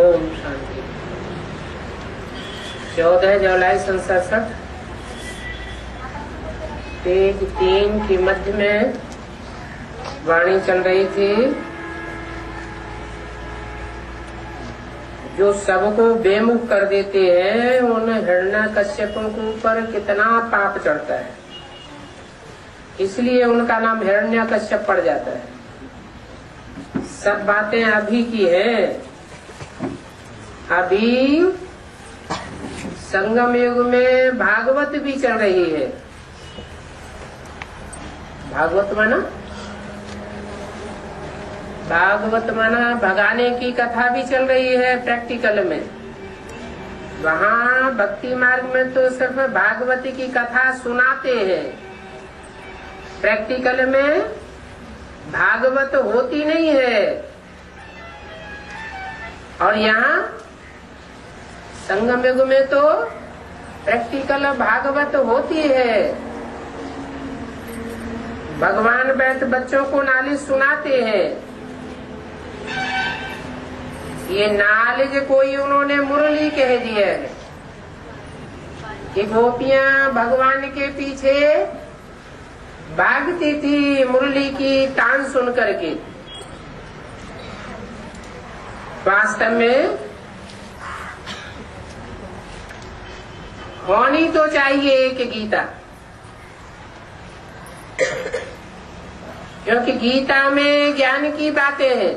ओम शांति। 14 जुलाई 1967 page 3 की मध्य में वाणी चल रही थी। जो सबको बेमुख कर देते हैं उन हिरण्यकश्यपों के ऊपर कितना पाप चढ़ता है, इसलिए उनका नाम हिरण्यकश्यप पड़ जाता है। सब बातें अभी की है। अभी संगम युग में भागवत भी चल रही है। भागवत माना भगाने की कथा भी चल रही है प्रैक्टिकल में। वहाँ भक्ति मार्ग में तो सिर्फ भागवत की कथा सुनाते हैं, प्रैक्टिकल में भागवत होती नहीं है। और यहाँ संगम युग में तो प्रैक्टिकल भागवत होती है। भगवान बैठ बच्चों को नालिज सुनाते हैं। ये नालिज कोई उन्होंने मुरली कह दिया है कि गोपियां भगवान के पीछे भागती थी मुरली की तान सुन करके। वास्तव में होनी तो चाहिए एक गीता, क्योंकि गीता में ज्ञान की बातें हैं।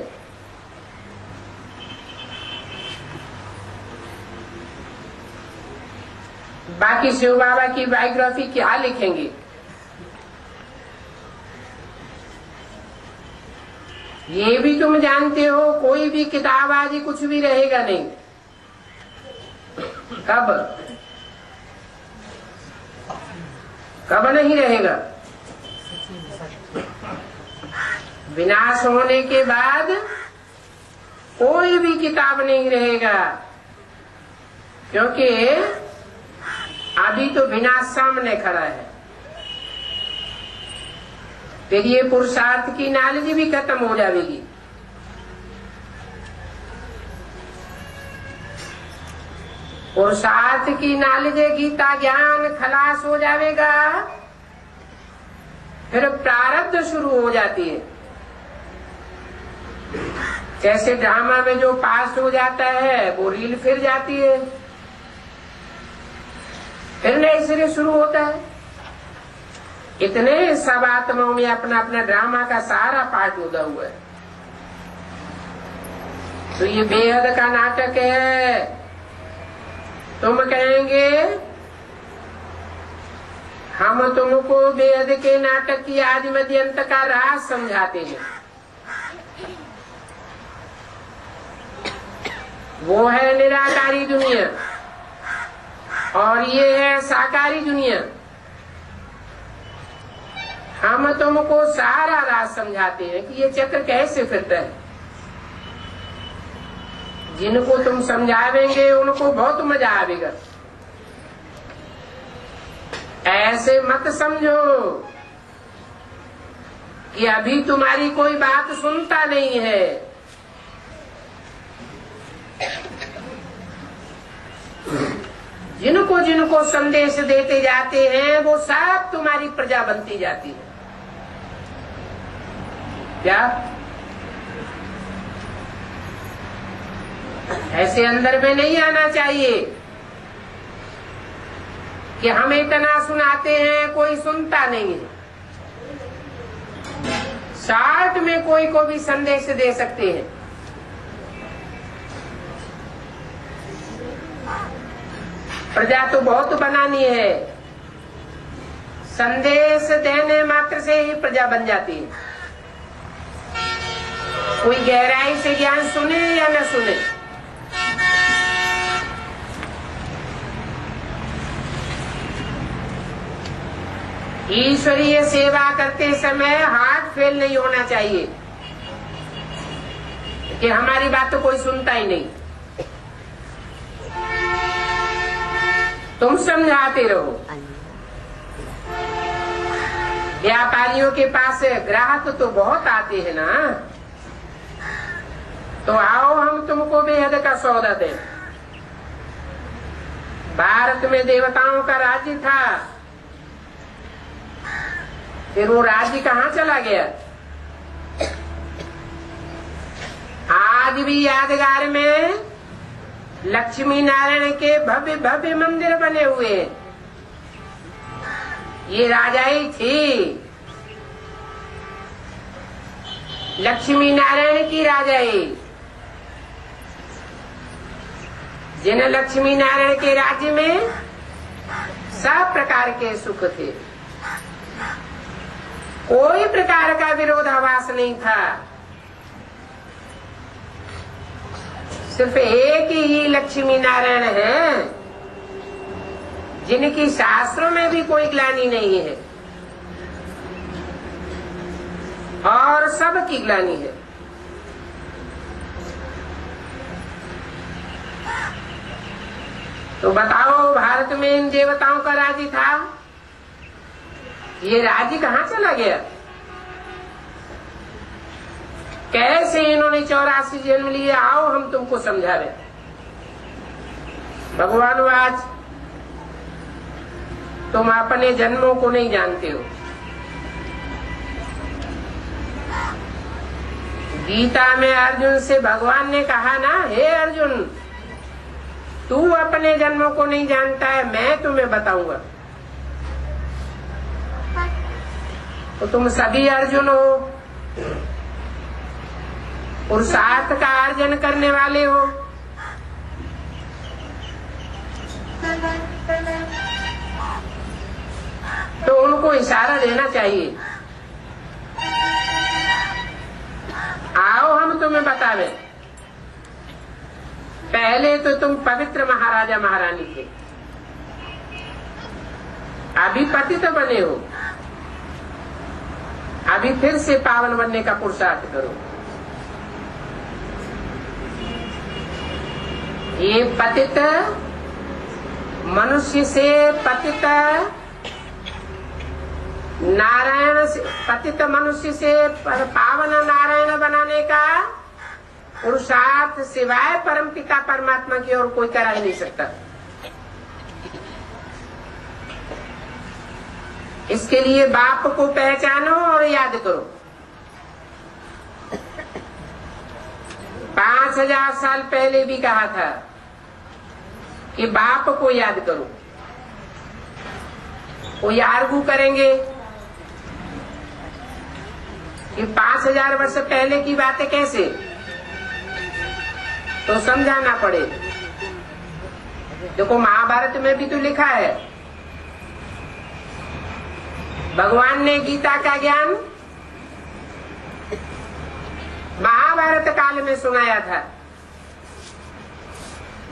बाकी शिव बाबा की बायोग्राफी क्या लिखेंगे? ये भी तुम जानते हो, कोई भी किताब आज कुछ भी रहेगा नहीं। कब नहीं रहेगा? विनाश होने के बाद कोई भी किताब नहीं रहेगा, क्योंकि अभी तो विनाश सामने खड़ा है। फिर ये पुरुषार्थ की नॉलेज भी खत्म हो जाएगी। पुरुषार्थ की नॉलेज गीता ज्ञान खलास हो जाएगा, फिर प्रारब्ध शुरू हो जाती है। जैसे ड्रामा में जो पास हो जाता है वो रील फिर जाती है, फिर नए सिरे शुरू होता है। इतने सब आत्माओं में अपना अपना ड्रामा का सारा पार्ट उदा हुआ है। तो ये बेहद का नाटक है। तुम कहेंगे हम तुमको बेहद के नाटक की आदि मध्य अंत का राज समझाते हैं। वो है निराकारी दुनिया और ये है साकारी दुनिया। हम तुमको सारा राज समझाते हैं कि ये चक्र कैसे फिरता है। जिनको तुम समझावेंगे उनको बहुत मजा आएगा। ऐसे मत समझो कि अभी तुम्हारी कोई बात सुनता नहीं है। जिनको जिनको संदेश देते जाते हैं वो सब तुम्हारी प्रजा बनती जाती है। क्या ऐसे अंदर में नहीं आना चाहिए कि हम इतना सुनाते हैं कोई सुनता नहीं है। शार्ट में कोई को भी संदेश दे सकते हैं। प्रजा तो बहुत बनानी है, संदेश देने मात्र से ही प्रजा बन जाती है। कोई गहराई से ज्ञान सुने या न सुने, ईश्वरीय सेवा करते समय हार्ट फेल नहीं होना चाहिए कि हमारी बात तो कोई सुनता ही नहीं। तुम समझाते रहो। व्यापारियों के पास ग्राहक तो बहुत आते हैं ना, तो आओ हम तुमको बेहद का सौदा दें। भारत में देवताओं का राज्य था, फिर वो राज्य कहाँ चला गया? आज भी यादगार में लक्ष्मी नारायण के भव्य भव्य मंदिर बने हुए। ये राजाई थी, लक्ष्मी नारायण की राजाई, जिन लक्ष्मी नारायण के राज्य में सब प्रकार के सुख थे, कोई प्रकार का विरोधाभास नहीं था। सिर्फ एक ही लक्ष्मी नारायण है जिनकी शास्त्रों में भी कोई ग्लानि नहीं है और सबकी ग्लानि है। तो बताओ, भारत में इन देवताओं का राज्य था, ये राज्य कहाँ चला गया? कैसे इन्होंने 84 जन्म लिए? आओ हम तुमको समझा रहे। भगवान आज तुम अपने जन्मों को नहीं जानते हो। गीता में अर्जुन से भगवान ने कहा ना, हे अर्जुन, तू अपने जन्मों को नहीं जानता है, मैं तुम्हें बताऊंगा। तो तुम सभी अर्जुन हो, पुरुषार्थ का अर्जन करने वाले हो। तो उनको इशारा देना चाहिए, आओ हम तुम्हें बतावे। पहले तो तुम पवित्र महाराजा महारानी थे, अभी पतित बने हो, अभी फिर से पावन बनने का पुरुषार्थ करो। ये पतित मनुष्य से पतित नारायण से, पतित मनुष्य से पावन नारायण बनाने का पुरुषार्थ सिवाय परमपिता परमात्मा की ओर कोई करा ही नहीं सकता। इसके लिए बाप को पहचानो और याद करो। 5000 साल पहले भी कहा था कि बाप को याद करो। कोई आर्गू करेंगे कि 5000 वर्ष पहले की बातें कैसे, तो समझाना पड़े। देखो, महाभारत में भी तो लिखा है, भगवान ने गीता का ज्ञान महाभारत काल में सुनाया था।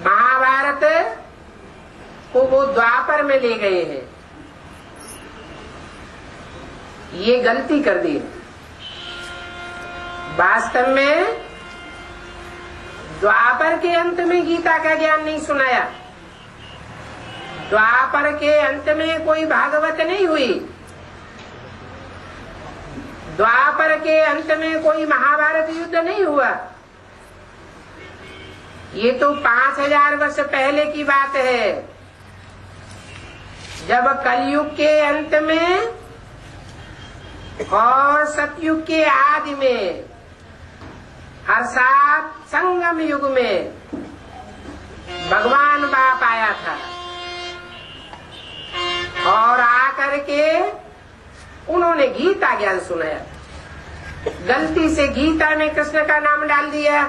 महाभारत को वो द्वापर में ले गए हैं, ये गलती कर दी। वास्तव में द्वापर के अंत में गीता का ज्ञान नहीं सुनाया। द्वापर के अंत में कोई भागवत नहीं हुई, द्वापर के अंत में कोई महाभारत युद्ध नहीं हुआ। ये तो 5000 वर्ष पहले की बात है, जब कलयुग के अंत में और सतयुग के आदि में, अर्थात संगम युग में भगवान बाप आया था और आकर के उन्होंने गीता ज्ञान सुनाया। गलती से गीता में कृष्ण का नाम डाल दिया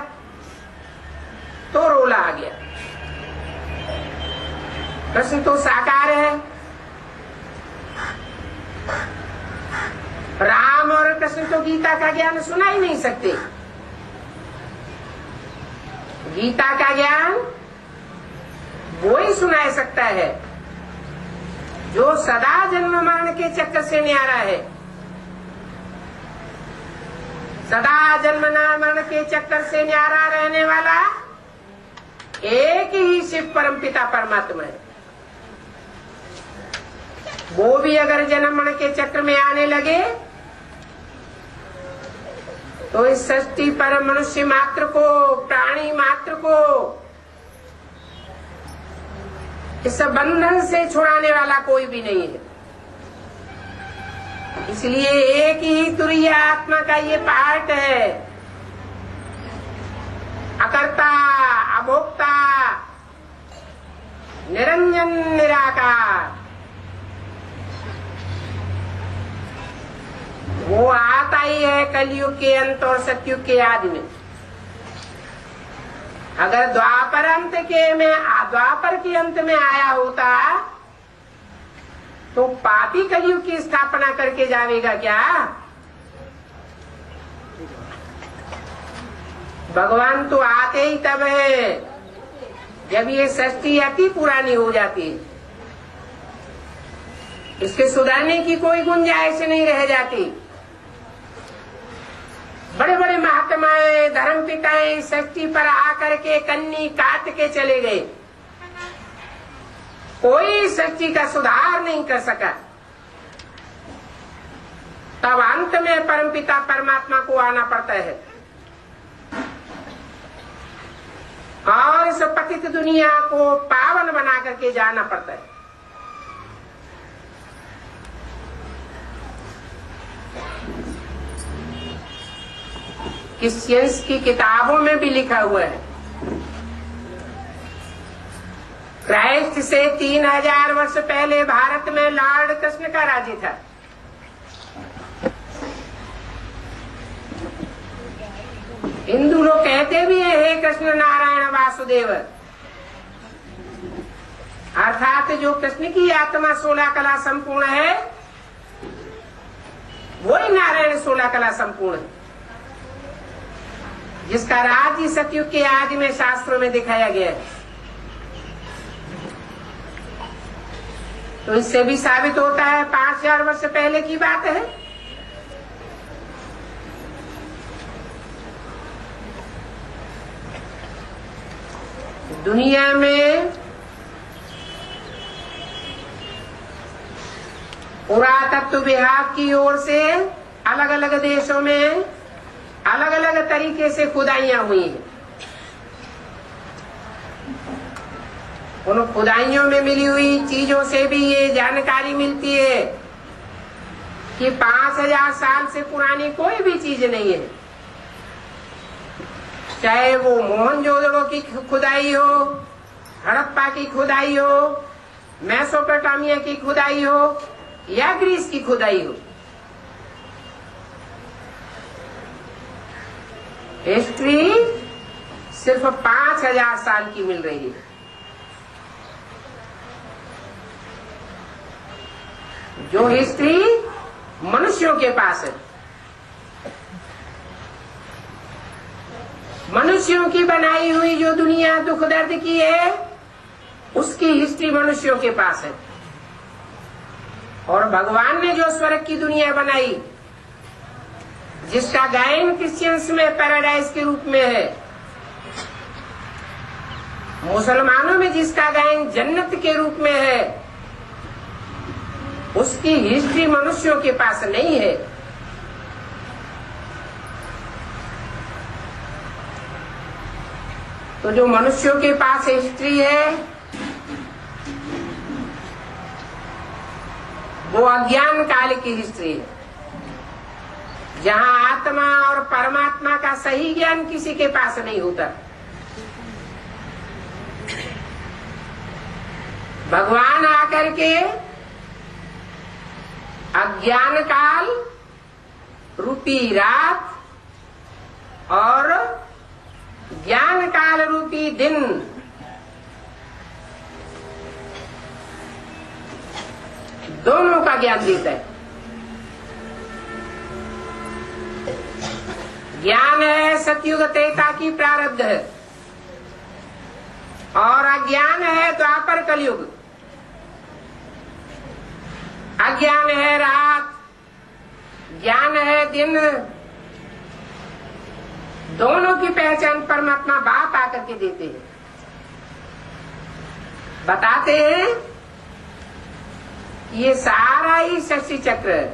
तो रोला आ गया। कृष्ण तो साकार है, राम और कृष्ण तो गीता का ज्ञान सुना ही नहीं सकते। गीता का ज्ञान वो ही सुना सकता है जो सदा जन्म मरण के चक्कर से न्यारा है। सदा जन्म मरण के चक्कर से न्यारा रहने वाला एक ही शिव परम पिता परमात्मा है। वो भी अगर जन्म मरण के चक्र में आने लगे तो इस सृष्टि पर मनुष्य मात्र को, प्राणी मात्र को इस बंधन से छुड़ाने वाला कोई भी नहीं है। इसलिए एक ही तुरीय आत्मा का ये पार्ट है, अकर्ता, अभोक्ता, निरंजन, निराकार। वो आता ही है कलयुग के अंत और सतयुग के आदि में। अगर द्वापर के अंत में आया होता तो पापी कलयुग की स्थापना करके जावेगा क्या? भगवान तो आते ही तब है जब ये सृष्टि अति पुरानी हो जाती है, इसके सुधारने की कोई गुंजाइश नहीं रह जाती। बड़े बड़े महात्माएं, धर्म पिताएं सृष्टि पर आकर के कन्नी काट के चले गए, कोई सृष्टि का सुधार नहीं कर सका। तब अंत में परमपिता परमात्मा को आना पड़ता है और इस पतित दुनिया को पावन बना करके जाना पड़ता है। क्रिश्चियंस की किताबों में भी लिखा हुआ है, क्राइस्ट से 3000 वर्ष पहले भारत में लॉर्ड कृष्ण का राज्य था। हिंदू लोग कहते भी हैं हे कृष्ण नारायण वासुदेव, अर्थात जो कृष्ण की आत्मा 16 कला संपूर्ण है वही नारायण 16 कला संपूर्ण है, जिसका राज्य सतयुग के आदि में शास्त्रों में दिखाया गया है। तो इससे भी साबित होता है 5000 वर्ष पहले की बात है। दुनिया में पुरातत्व विभाग की ओर से अलग अलग देशों में अलग अलग तरीके से खुदाइयां हुई हैं। उन खुदाइयों में मिली हुई चीजों से भी ये जानकारी मिलती है कि 5000 साल से पुरानी कोई भी चीज नहीं है। चाहे वो मोहनजोदड़ो की खुदाई हो, हड़प्पा की खुदाई हो, मेसोपोटामिया की खुदाई हो या ग्रीस की खुदाई हो, हिस्ट्री सिर्फ 5000 साल की मिल रही है। जो हिस्ट्री मनुष्यों के पास है, मनुष्यों की बनाई हुई जो दुनिया दुख दर्द की है उसकी हिस्ट्री मनुष्यों के पास है। और भगवान ने जो स्वर्ग की दुनिया बनाई, जिसका गायन क्रिश्चियंस में पैराडाइज के रूप में है, मुसलमानों में जिसका गायन जन्नत के रूप में है, उसकी हिस्ट्री मनुष्यों के पास नहीं है। तो जो मनुष्यों के पास हिस्ट्री है वो अज्ञान काल की हिस्ट्री है, जहां आत्मा और परमात्मा का सही ज्ञान किसी के पास नहीं होता। भगवान आकर के अज्ञान काल रूपी रात और ज्ञान काल रूपी दिन दोनों का ज्ञान देता है। ज्ञान है सतयुग त्रेता की प्रारब्ध है और अज्ञान है द्वापर कलयुग। अज्ञान है रात, ज्ञान है दिन। दोनों की पहचान परमात्मा बाप आकर के देते हैं, बताते हैं ये सारा ही सृष्टि चक्र है।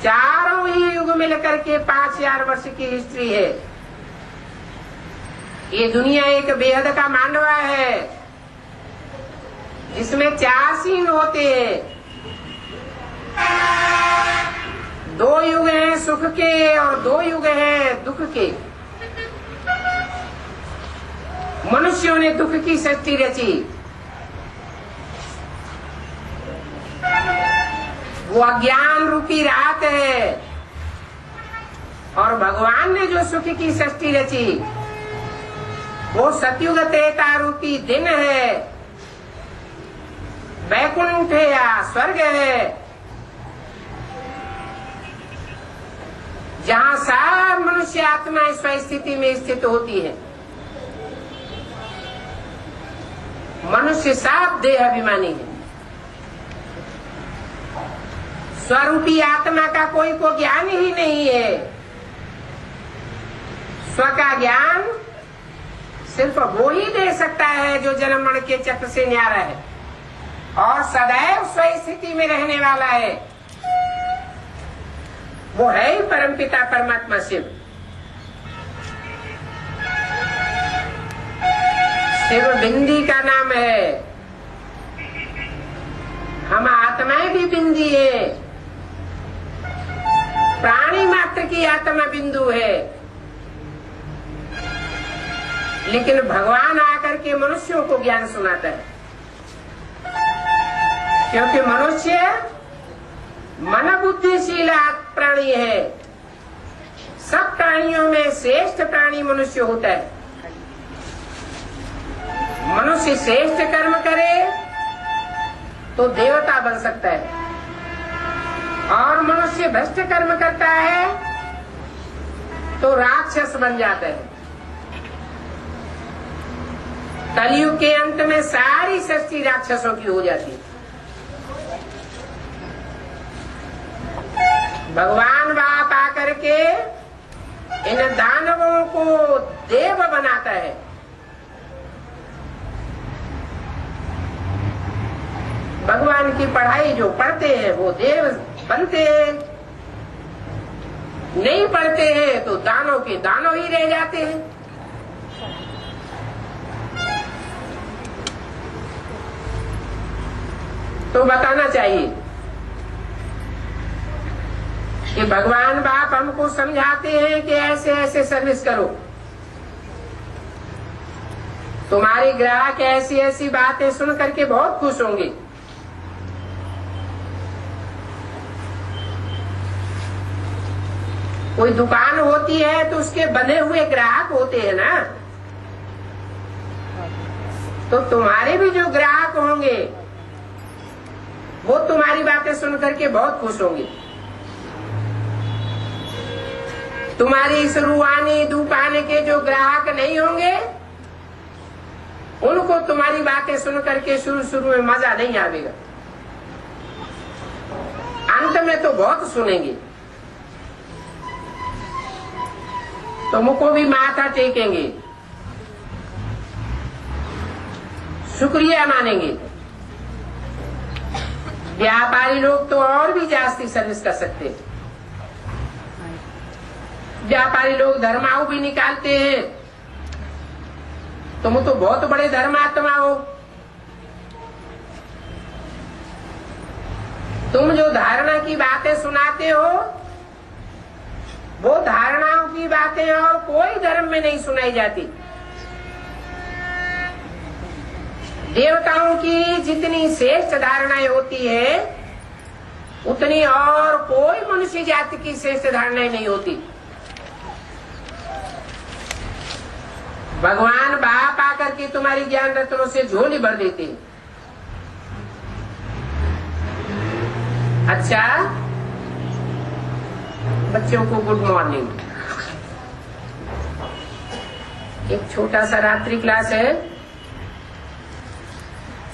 चारों ही युग मिलकर के 5000 वर्ष की हिस्ट्री है। ये दुनिया एक बेहद का मांडवा है जिसमें 4 सीन होते हैं। 2 युग हैं सुख के और 2 युग हैं दुख के। मनुष्यों ने दुख की सृष्टि रची, वो अज्ञान रूपी रात है, और भगवान ने जो सुख की सृष्टि रची वो सतयुग त्रेता रूपी दिन है, वैकुंठ या स्वर्ग है, जहाँ सब मनुष्य आत्मा स्वस्थिति में स्थित होती है। मनुष्य सब देह अभिमानी है। स्वरूपी आत्मा का कोई को ज्ञान ही नहीं है। स्व का ज्ञान सिर्फ वो ही दे सकता है जो जन्म मरण के चक्र से न्यारा है और सदैव स्वस्थिति में रहने वाला है। वो है ही परमपिता परमात्मा शिव। शिव बिंदी का नाम है। हम आत्माएं भी बिंदी है। प्राणी मात्र की आत्मा बिंदु है, लेकिन भगवान आकर के मनुष्यों को ज्ञान सुनाता है, क्योंकि मनुष्य मन बुद्धिशील प्राणी है। सब प्राणियों में श्रेष्ठ प्राणी मनुष्य होता है। मनुष्य श्रेष्ठ कर्म करे तो देवता बन सकता है, और मनुष्य भ्रष्ट कर्म करता है तो राक्षस बन जाता है। कलयुग के अंत में सारी सृष्टि राक्षसों की हो जाती है। भगवान बाप आकर के इन दानवों को देव बनाता है। भगवान की पढ़ाई जो पढ़ते हैं वो देव बनते हैं, नहीं पढ़ते हैं तो दानव के दानव ही रह जाते हैं। तो बताना चाहिए कि भगवान बाप हमको समझाते हैं कि ऐसे ऐसे सर्विस करो। तुम्हारे ग्राहक ऐसी ऐसी बातें सुन करके बहुत खुश होंगे। कोई दुकान होती है तो उसके बने हुए ग्राहक होते हैं ना, तो तुम्हारे भी जो ग्राहक होंगे वो तुम्हारी बातें सुन करके बहुत खुश होंगे। तुम्हारी इस रूहानी दुकान के जो ग्राहक नहीं होंगे उनको तुम्हारी बातें सुन करके शुरू शुरू में मजा नहीं आएगा, अंत में तो बहुत सुनेंगे। तुमको भी माथा टेकेंगे, शुक्रिया मानेंगे। व्यापारी लोग तो और भी जास्ती सर्विस कर सकते हैं। व्यापारी लोग धर्माऊ भी निकालते हैं। तुम तो बहुत बड़े धर्मात्मा हो। तुम जो धारणा की बातें सुनाते हो वो धारणाओं की बातें और कोई धर्म में नहीं सुनाई जाती। देवताओं की जितनी श्रेष्ठ धारणाएं होती है उतनी और कोई मनुष्य जाति की श्रेष्ठ धारणाएं नहीं होती। भगवान बाप आकर के तुम्हारी ज्ञान रत्नों से झोली भर देते हैं। अच्छा, बच्चों को गुड मॉर्निंग। एक छोटा सा रात्रि क्लास है।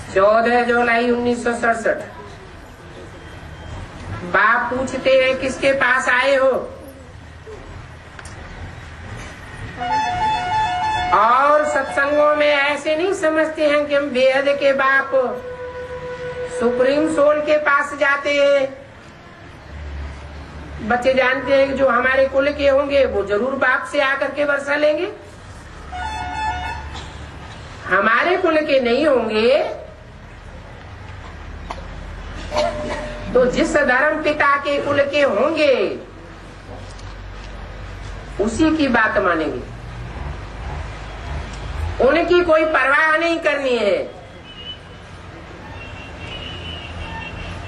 14 जुलाई 1967। बाप पूछते हैं किसके पास आए हो, और सत्संगों में ऐसे नहीं समझते हैं कि हम बेहद के बाप सुप्रीम सोल के पास जाते हैं। बच्चे जानते हैं कि जो हमारे कुल के होंगे वो जरूर बाप से आकर के वर्षा लेंगे, हमारे कुल के नहीं होंगे तो जिस धर्म पिता के कुल के होंगे उसी की बात मानेंगे, उनकी कोई परवाह नहीं करनी है।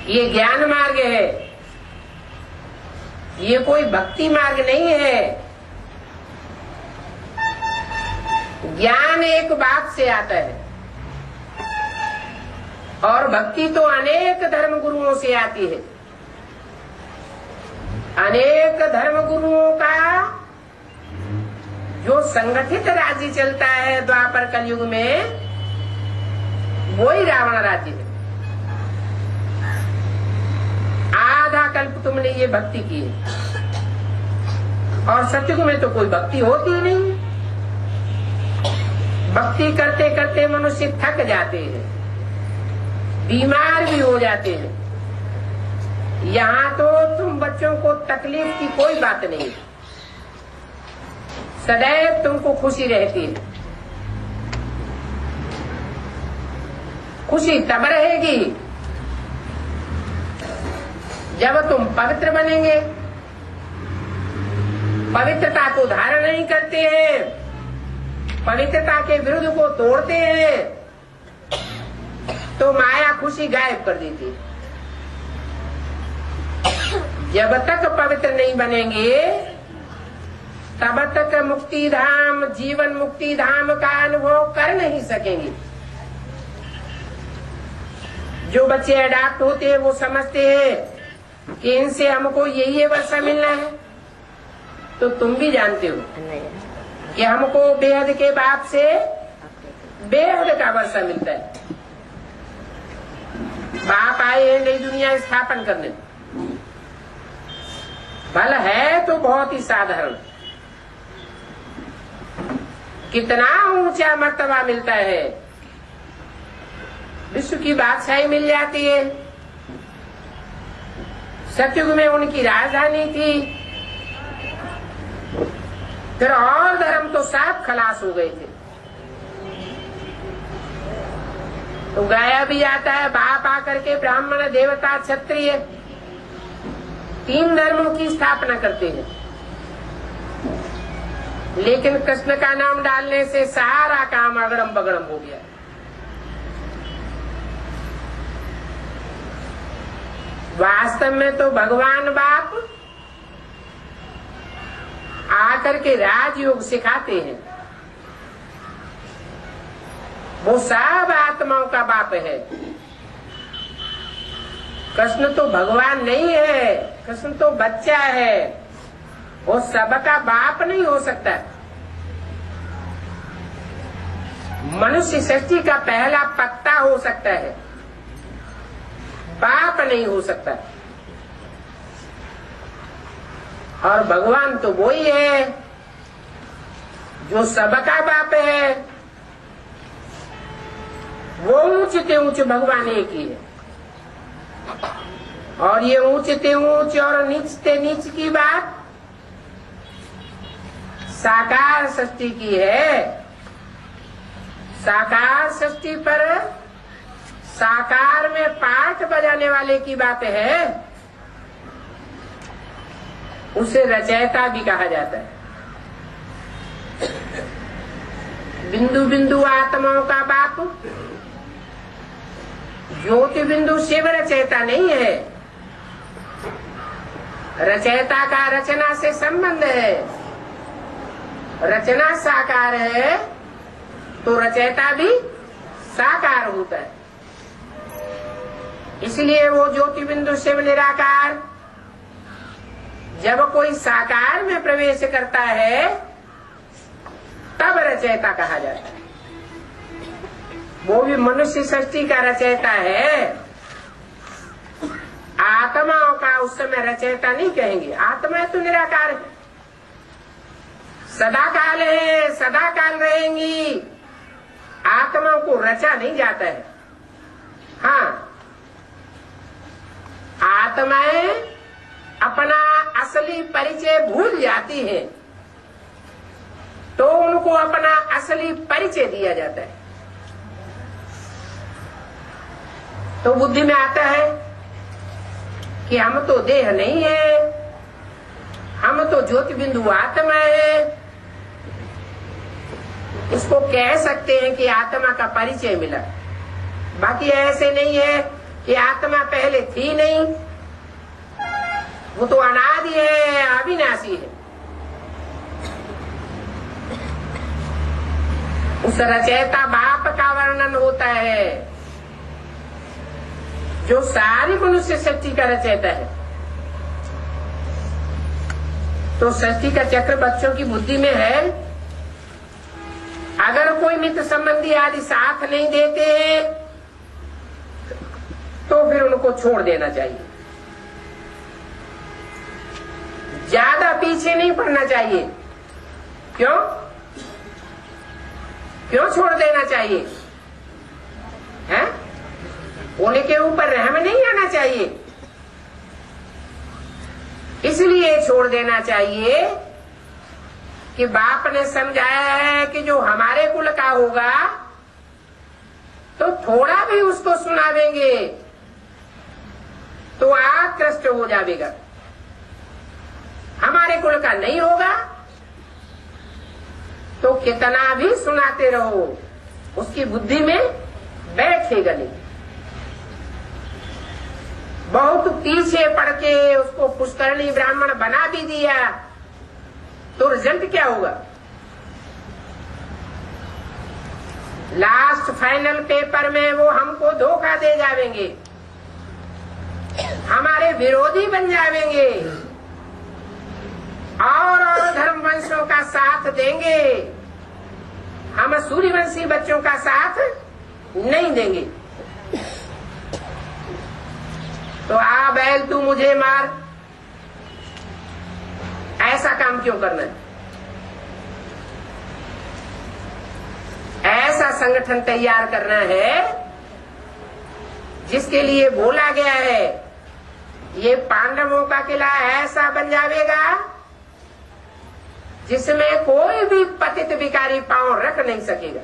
ये ज्ञान मार्ग है, ये कोई भक्ति मार्ग नहीं है। ज्ञान एक बाप से आता है और भक्ति तो अनेक धर्म गुरुओं से आती है। अनेक धर्म गुरुओं का जो संगठित राज्य चलता है द्वापर कलयुग में, वही रावण राज्य है। आधा कल्प तुमने ये भक्ति की है और सत्युग में तो कोई भक्ति होती ही नहीं। भक्ति करते करते मनुष्य थक जाते हैं, बीमार भी हो जाते हैं। यहाँ तो तुम बच्चों को तकलीफ की कोई बात नहीं, सदैव तुमको खुशी रहती है। खुशी तब रहेगी जब तुम पवित्र बनेंगे। पवित्रता को धारण नहीं करते हैं, पवित्रता के विरुद्ध को तोड़ते हैं, तो माया खुशी गायब कर देती है। जब तक पवित्र नहीं बनेंगे तब तक मुक्ति धाम, जीवन मुक्ति धाम का अनुभव कर नहीं सकेंगे। जो बच्चे अडॉप्ट होते हैं वो समझते हैं कि इनसे हमको यही वर्षा मिलना है, तो तुम भी जानते हो कि हमको बेहद के बाप से बेहद का वर्षा मिलता है। बाप आए हैं नई दुनिया स्थापन करने, फल है तो बहुत ही साधारण, कितना ऊंचा मर्तबा मिलता है, विश्व की बादशाही मिल जाती है। सतयुग में उनकी राजधानी थी, फिर और धर्म तो साफ खलास हो गए थे। तो गाया भी जाता है, बाप आकर के ब्राह्मण, देवता, क्षत्रिय 3 धर्मों की स्थापना करते हैं, लेकिन कृष्ण का नाम डालने से सारा काम अगड़म बगड़म हो गया। वास्तव में तो भगवान बाप आकर के राजयोग सिखाते हैं। वो सब आत्माओं का बाप है। कृष्ण तो भगवान नहीं है, कृष्ण तो बच्चा है, वो सबका बाप नहीं हो सकता। मनुष्य सृष्टि का पहला पत्ता हो सकता है, बाप नहीं हो सकता। और भगवान तो वही है जो सबका बाप है। वो ऊंचते ऊंचे भगवान एक ही है, और ये ऊंचते ऊंच और नीचते नीच की बात साकार सृष्टि की है। साकार सृष्टि पर साकार में पाठ बजाने वाले की बात है, उसे रचयिता भी कहा जाता है। बिंदु बिंदु आत्माओं का बाप ज्योति बिंदु शिव रचयिता नहीं है। रचयिता का रचना से संबंध है, रचना साकार है तो रचयिता भी साकार होता है। इसलिए वो ज्योति बिंदु शिव निराकार जब कोई साकार में प्रवेश करता है तब रचयिता कहा जाता है। वो भी मनुष्य सृष्टि का रचयिता है। आत्माओं का उस समय रचयिता नहीं कहेंगे, आत्मा तो निराकार है, सदा काल है, सदा काल रहेंगी। आत्माओं को रचा नहीं जाता है। हाँ, आत्माएं अपना असली परिचय भूल जाती हैं तो उनको अपना असली परिचय दिया जाता है। तो बुद्धि में आता है कि हम तो देह नहीं है, हम तो ज्योति बिंदु आत्मा है। इसको कह सकते हैं कि आत्मा का परिचय मिला। बाकी ऐसे नहीं है कि आत्मा पहले थी नहीं, वो तो अनादि है, अविनाशी है। उस रचयिता बाप का वर्णन होता है जो सारी मनुष्य सृष्टि का रचयिता है। तो सृष्टि का चक्र बच्चों की बुद्धि में है। अगर कोई मित्र संबंधी आदि साथ नहीं देते हैं तो फिर उनको छोड़ देना चाहिए। ज्यादा पीछे नहीं पड़ना चाहिए। क्यों छोड़ देना चाहिए? हैं? उनके ऊपर रहम नहीं आना चाहिए। इसलिए छोड़ देना चाहिए कि बाप ने समझाया है कि जो हमारे कुल का होगा तो थोड़ा भी उसको सुनावेंगे तो आकृष्ट हो जाएगा। हमारे कुल का नहीं होगा तो कितना भी सुनाते रहो उसकी बुद्धि में बैठेगा नहीं। बहुत पीछे पड़ के उसको पुष्करणी ब्राह्मण बना भी दिया तो रिजल्ट क्या होगा? लास्ट फाइनल पेपर में वो हमको धोखा दे जावेंगे, हमारे विरोधी बन जावेंगे और धर्म वंशों का साथ देंगे। हम सूर्यवंशी बच्चों का साथ नहीं देंगे। तो आ बैल तू मुझे मार, ऐसा काम क्यों करना है? ऐसा संगठन तैयार करना है जिसके लिए बोला गया है ये पांडवों का किला ऐसा बन जाएगा जिसमें कोई भी पतित विकारी पांव रख नहीं सकेगा।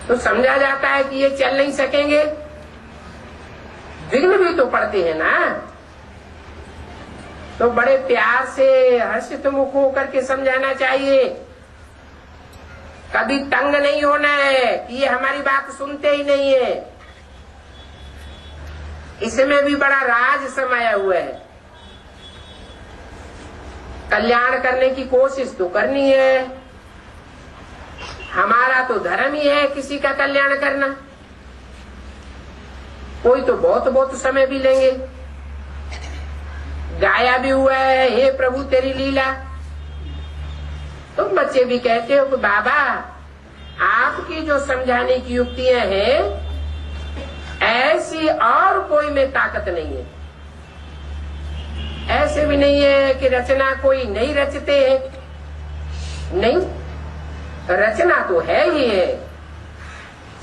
तो समझा जाता है कि ये चल नहीं सकेंगे, विघ्न भी तो पड़ते हैं ना। तो बड़े प्यार से हर्षित मुख होकर के समझाना चाहिए। कभी तंग नहीं होना है कि ये हमारी बात सुनते ही नहीं है। इसमें भी बड़ा राज समाया हुआ है। कल्याण करने की कोशिश तो करनी है। हमारा तो धर्म ही है किसी का कल्याण करना। कोई तो बहुत समय भी लेंगे। गाया भी हुआ है, हे प्रभु तेरी लीला। तुम बच्चे भी कहते हो कि बाबा आपकी जो समझाने की युक्तियां हैं ऐसी और कोई में ताकत नहीं है। ऐसे भी नहीं है कि रचना कोई नहीं रचते हैं। नहीं, रचना तो है ही है।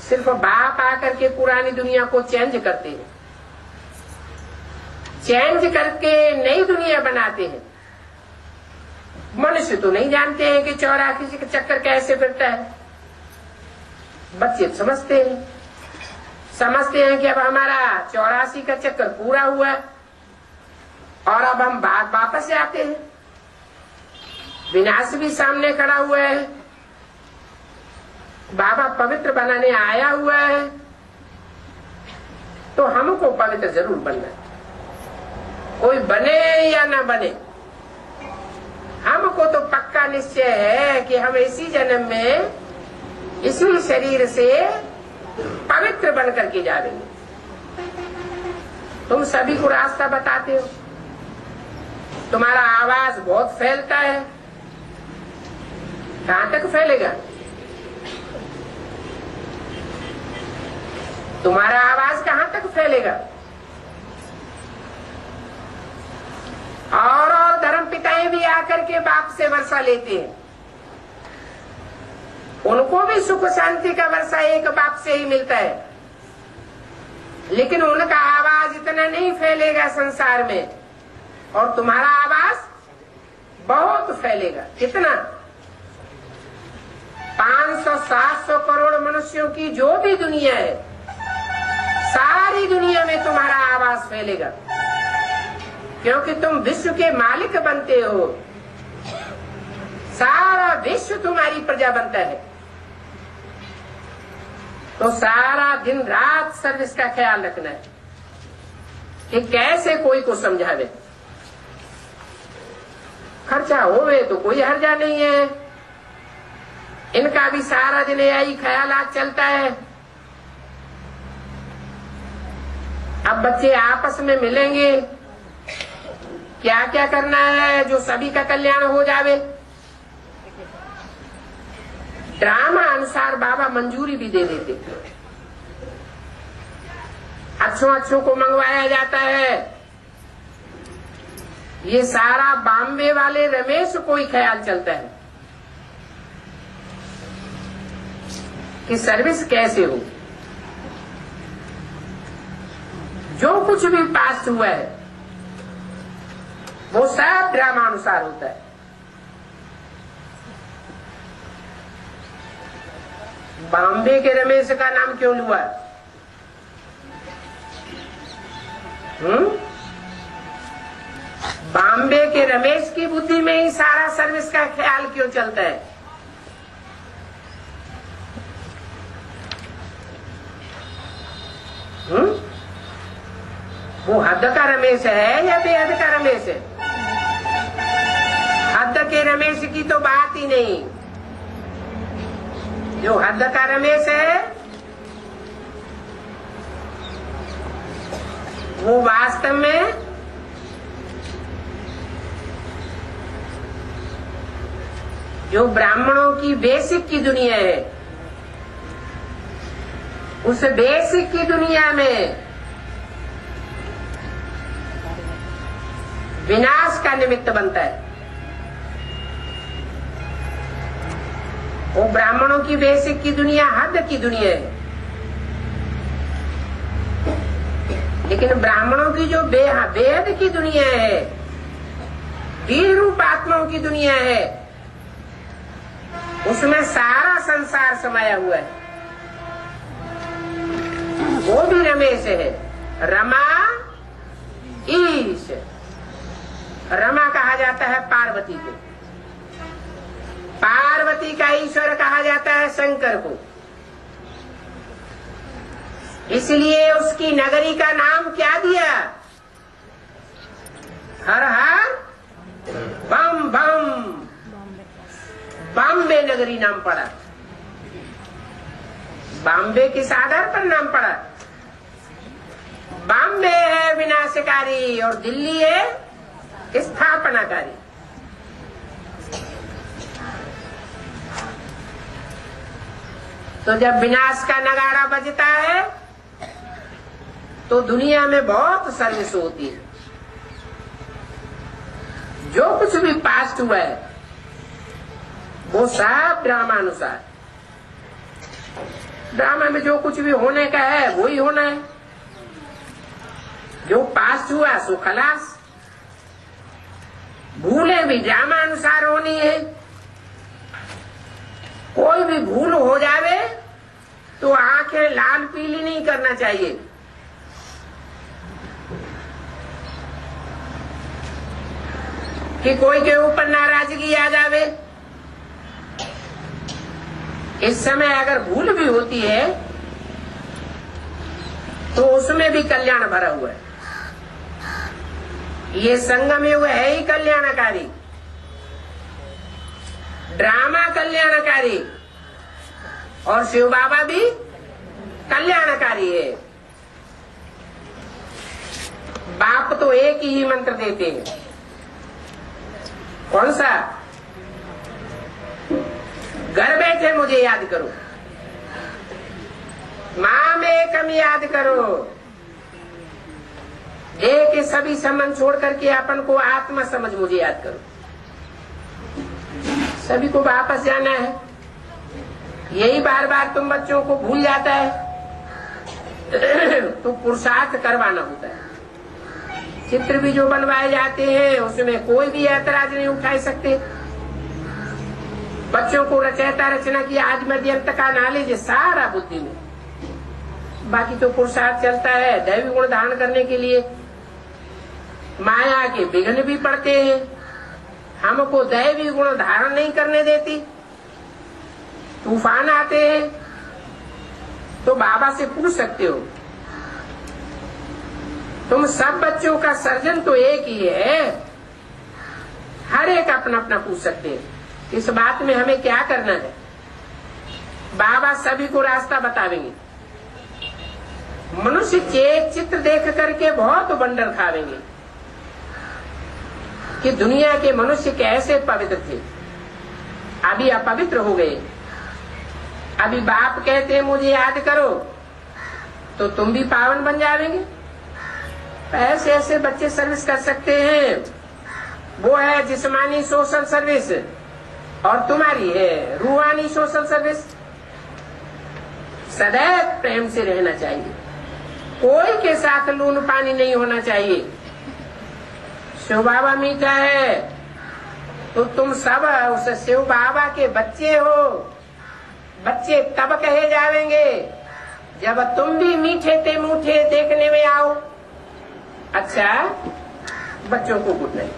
सिर्फ बाप आकर के पुरानी दुनिया को चेंज करते हैं, चेंज करके नई दुनिया बनाते हैं। मनुष्य तो नहीं जानते हैं कि 84 का चक्कर कैसे फिरता है। बच्चे समझते हैं कि अब हमारा 84 का चक्कर पूरा हुआ और अब हम वापस जाते हैं। विनाश भी सामने खड़ा हुआ है, बाबा पवित्र बनाने आया हुआ है। तो हमको पवित्र जरूर बनना है, कोई बने या ना बने। हमको तो पक्का निश्चय है कि हम इसी जन्म में इसी शरीर से पवित्र बन करके जाएंगे। तुम सभी को रास्ता बताते हो। तुम्हारा आवाज बहुत फैलता है, कहां तक फैलेगा? तुम्हारा आवाज कहां तक फैलेगा? और धर्म पिताएं भी आकर के बाप से वर्षा लेते हैं। उनको भी सुख शांति का वर्षा एक बाप से ही मिलता है। लेकिन उनका आवाज इतना नहीं फैलेगा संसार में, और तुम्हारा आवाज बहुत फैलेगा। कितना? 500-700 करोड़ मनुष्यों की जो भी दुनिया है, सारी दुनिया में तुम्हारा आवाज फैलेगा, क्योंकि तुम विश्व के मालिक बनते हो। सारा विश्व तुम्हारी प्रजा बनता है, तो सारा दिन रात सर्विस का ख्याल रखना है कि कैसे कोई को समझावे। खर्चा होवे तो कोई हर्जा नहीं है, इनका भी सारा दिन यही ख्यालात चलता है। अब बच्चे आपस में मिलेंगे, क्या क्या करना है जो सभी का कल्याण हो जावे। ड्रामा अनुसार बाबा मंजूरी भी दे देते, अच्छों को मंगवाया जाता है। ये सारा बॉम्बे वाले रमेश को ही ख्याल चलता है कि सर्विस कैसे हो। जो कुछ भी पास हुआ है वो सब ड्रामा अनुसार होता है। बॉम्बे के रमेश का नाम क्यों हुआ? बॉम्बे के रमेश की बुद्धि में ही सारा सर्विस का ख्याल क्यों चलता है? वो हद का रमेश है या बेहद का रमेश है? हद के रमेश की तो बात ही नहीं। जो हद का रमेश है वो वास्तव में जो ब्राह्मणों की बेसिक की दुनिया है, उस बेसिक की दुनिया में विनाश का निमित्त बनता है। वो ब्राह्मणों की बेसिक की दुनिया हद की दुनिया है, लेकिन ब्राह्मणों की जो बेहद की दुनिया है, वीर रूप आत्माओं की दुनिया है, उसमें सारा संसार समाया हुआ है। वो भी रमेश है, रमा ईश। रमा कहा जाता है पार्वती को, पार्वती का ईश्वर कहा जाता है शंकर को। इसलिए उसकी नगरी का नाम क्या दिया? हर हर बम बम, बॉम्बे नगरी नाम पड़ा। बॉम्बे किस आधार पर नाम पड़ा? बॉम्बे है विनाशकारी और दिल्ली है स्थापनाकारी। तो जब विनाश का नगाड़ा बजता है तो दुनिया में बहुत सर्विस होती है। जो कुछ भी पास्ट हुआ है वो सब ड्रामा अनुसार। ड्रामा में जो कुछ भी होने का है वो ही होना है। जो पास्ट हुआ सो खलास। भूलें भी ड्रामा अनुसार होनी है। कोई भी भूल हो जावे तो आंखें लाल पीली नहीं करना चाहिए। कि कोई के ऊपर नाराजगी आ जावे। इस समय अगर भूल भी होती है तो उसमें भी कल्याण भरा हुआ है। ये संगम युग है ही कल्याणकारी, ड्रामा कल्याणकारी, और शिव बाबा भी कल्याणकारी है। बाप तो एक ही मंत्र देते हैं। कौन सा? घर बैठे मुझे याद करो, माम एकम याद करो, एक सभी संबंध छोड़ करके अपन को आत्मा समझ मुझे याद करो। सभी को वापस जाना है। यही बार बार तुम बच्चों को भूल जाता है। तो पुरुषार्थ करवाना होता है। चित्र भी जो बनवाए जाते हैं उसमें कोई भी ऐतराज नहीं उठा सकते। बच्चों को रचयिता रचना की आज मध्यंत का नॉलेज सारा बुद्धि में, बाकी तो पुरुषार्थ चलता है दैवी गुण धारण करने के लिए। माया के विघ्न भी पड़ते हैं, हमको दैवी गुण धारण नहीं करने देती। तूफान आते हैं तो बाबा से पूछ सकते हो, तुम सब बच्चों का सर्जन तो एक ही है, हर एक अपना अपना पूछ सकते हैं। इस बात में हमें क्या करना है? बाबा सभी को रास्ता बतावेंगे। मनुष्य चित्र देख करके बहुत बंडर खावेंगे कि दुनिया के मनुष्य कैसे पवित्र थे, अभी अपवित्र हो गए। अभी बाप कहते हैं मुझे याद करो, तो तुम भी पावन बन जाएंगे। ऐसे ऐसे बच्चे सर्विस कर सकते हैं। वो है जिस्मानी सोशल सर्विस और तुम्हारी है रूहानी सोशल सर्विस। सदैव प्रेम से रहना चाहिए, कोई के साथ लून पानी नहीं होना चाहिए। शिव बाबा मीठा है तो तुम सब उस शिव बाबा के बच्चे हो। बच्चे तब कहे जाएंगे जब तुम भी मीठे ते मूठे देखने में आओ। अच्छा, बच्चों को गुड नाइट।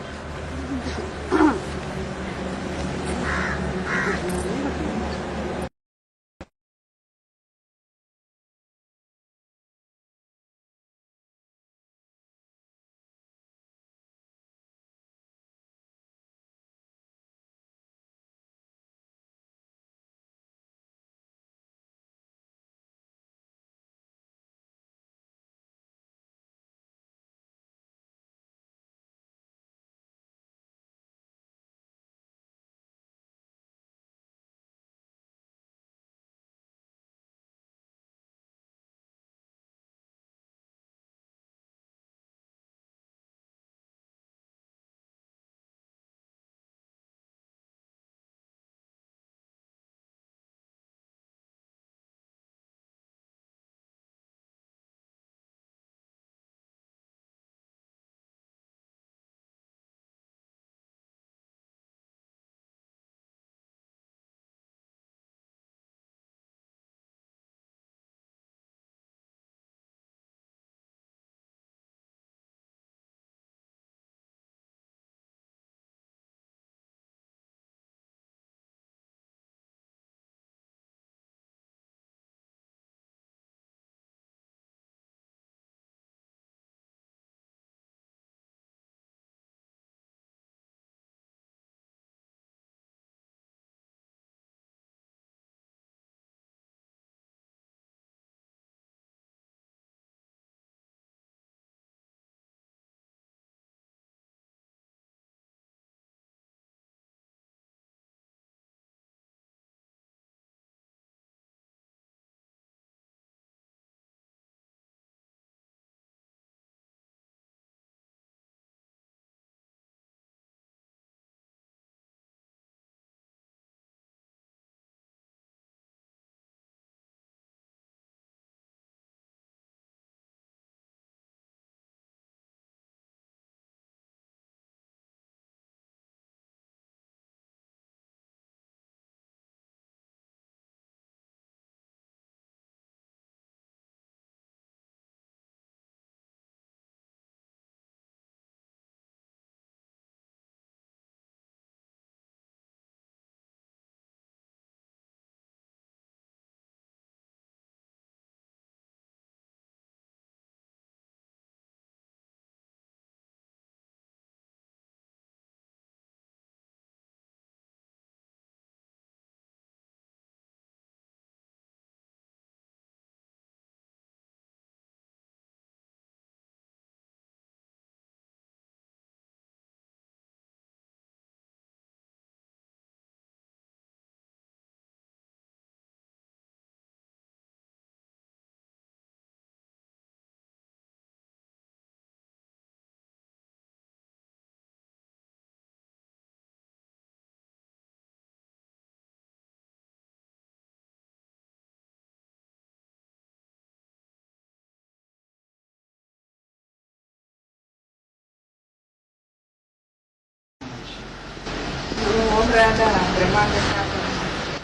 था ब्रह्मांड स्थापना,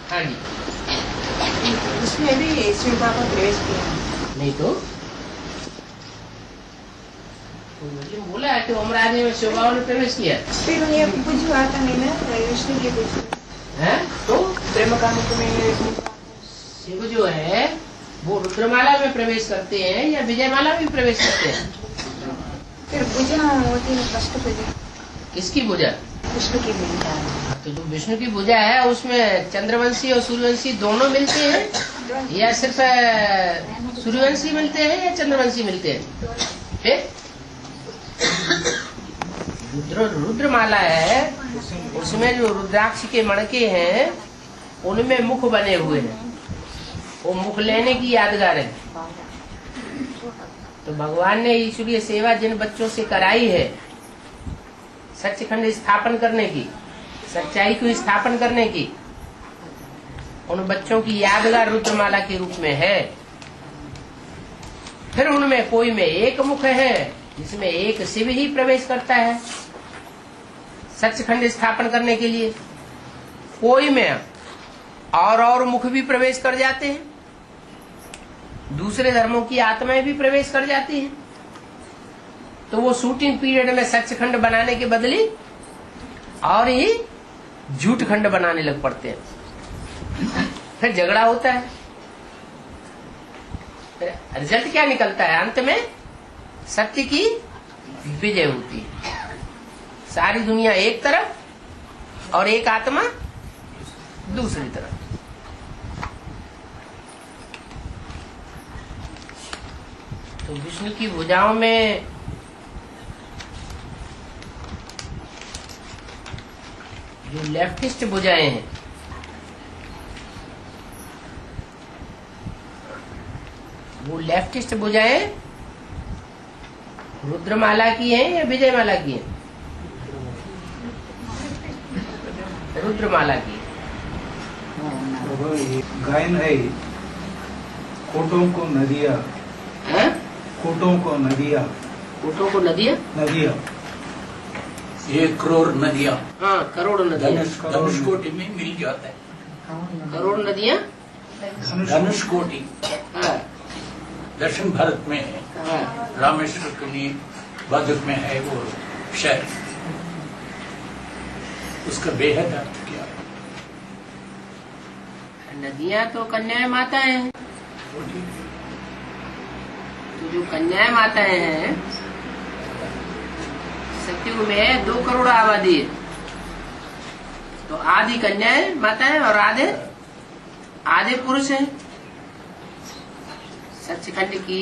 हाँ जी, उसमें भी शिव बाबा प्रवेश किया। नहीं तो मुझे बोला है कि ओमराज में शिव बाबा ने प्रवेश किया फिर उन्हें बुझ आता नहीं ना, विष्णु की बुझ है। तो ब्रह्म का मुख में शिव जो है वो रुद्रमाला में प्रवेश करते हैं या विजयमाला में प्रवेश करते हैं? फिर बुझा होती है कष्ट बुझा, किसकी भुजा? विष्णु की बुझा। तो जो विष्णु की भुजा है उसमें चंद्रवंशी और सूर्यवंशी दोनों मिलते हैं या सिर्फ सूर्यवंशी मिलते हैं या चंद्रवंशी मिलते हैं? फिर रुद्रमाला है, उसमें जो रुद्राक्ष के मणके हैं उनमें मुख बने हुए हैं, वो मुख लेने की यादगार है। तो भगवान ने ईश्वरीय सेवा जिन बच्चों से कराई है, सच्चखंड स्थापन करने की, सच्चाई को स्थापन करने की, उन बच्चों की यादगार रुद्रमाला के रूप में है। फिर उनमें कोई में एक मुख है जिसमें एक शिव ही प्रवेश करता है सच्चखंड स्थापन करने के लिए, कोई में और मुख भी प्रवेश कर जाते हैं, दूसरे धर्मों की आत्माएं भी प्रवेश कर जाती हैं। तो वो शूटिंग पीरियड में सच्चखंड बनाने के बदले और ही झूठ खंड बनाने लग पड़ते हैं, फिर झगड़ा होता है। फिर रिजल्ट क्या निकलता है? अंत में सत्य की विजय होती है। सारी दुनिया एक तरफ और एक आत्मा दूसरी तरफ। तो विष्णु की भुजाओं में जो लेफ्टिस्ट भुजाएं हैं, वो लेफ्टिस्ट भुजाएं रुद्रमाला की हैं या विजयमाला की हैं? रुद्रमाला की। गायन है कोटों को नदिया, कोटों को नदिया, कोटों को नदिया, नदिया 1 करोड़ नदियाँ, हाँ करोड़ नदियाँ, धनुषकोटि में मिल जाता है। करोड़ नदियाँ, धनुषकोटि हाँ दक्षिण भारत में है, हाँ रामेश्वर के वादक में है वो शहर, उसका बेहद अर्थ क्या है? नदियाँ तो कन्या माताएं हैं। तो जो कन्या माताएं हैं, सतयुग में 2 करोड़ आबादी है, तो आधी कन्याएं माताएं और आधे पुरुष हैं। सचखंड की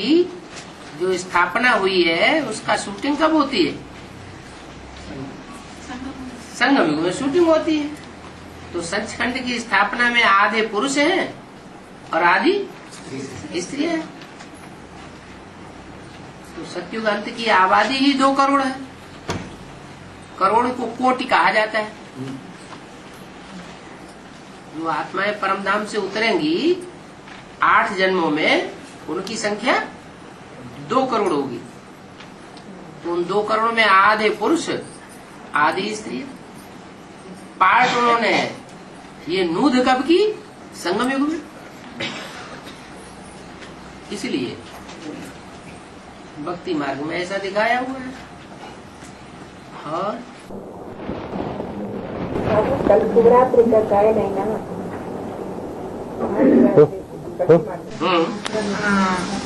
जो स्थापना हुई है उसका शूटिंग कब होती है? संगम युग में शूटिंग होती है। तो सचखंड की स्थापना में आधे पुरुष हैं और आधी स्त्री है। तो सतयुग अंत की आबादी ही 2 करोड़ है। करोड़ को कोटि कहा जाता है। जो आत्माएं परमधाम से उतरेंगी 8 जन्मों में, उनकी संख्या 2 करोड़ होगी। तो उन 2 करोड़ में आधे पुरुष आधी स्त्री। पार्ट उन्होंने ये नूध कब की? संगम युग में। इसलिए भक्ति मार्ग में ऐसा दिखाया हुआ है। और कल शिवरात्रि का गायन है ना,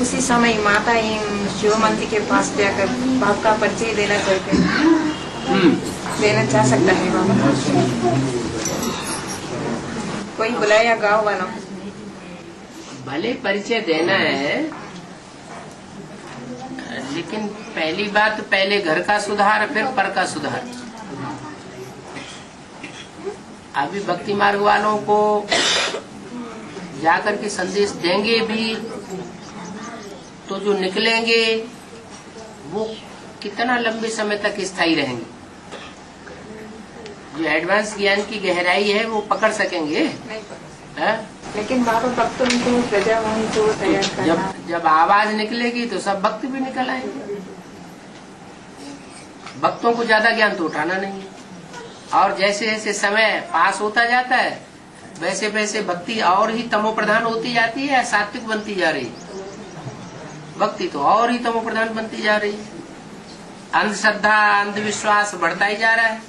उसी समय माता शिव मंदिर के पास जाकर बाप का परिचय देना चाहते हैं, देना चाह सकता है बाबा। कोई बुलाया गाँव वालों, भले परिचय देना है, लेकिन पहली बात पहले घर का सुधार, फिर पर का सुधार। अभी भक्ति मार्ग वालों को जाकर के संदेश देंगे भी तो जो निकलेंगे वो कितना लंबे समय तक स्थायी रहेंगे। जो एडवांस ज्ञान की गहराई है वो पकड़ सकेंगे। है? लेकिन बाबा भक्तों को प्रजा को तैयार करना, जब आवाज निकलेगी तो सब भक्त भी निकल आएंगे। भक्तों को ज्यादा ज्ञान तो उठाना नहीं है। और जैसे जैसे समय पास होता जाता है वैसे वैसे भक्ति और ही तमो प्रधान होती जाती है या सात्विक बनती जा रही है? भक्ति तो और ही तमो प्रधान बनती जा रही है। अंधश्रद्धा अंधविश्वास बढ़ता ही जा रहा है।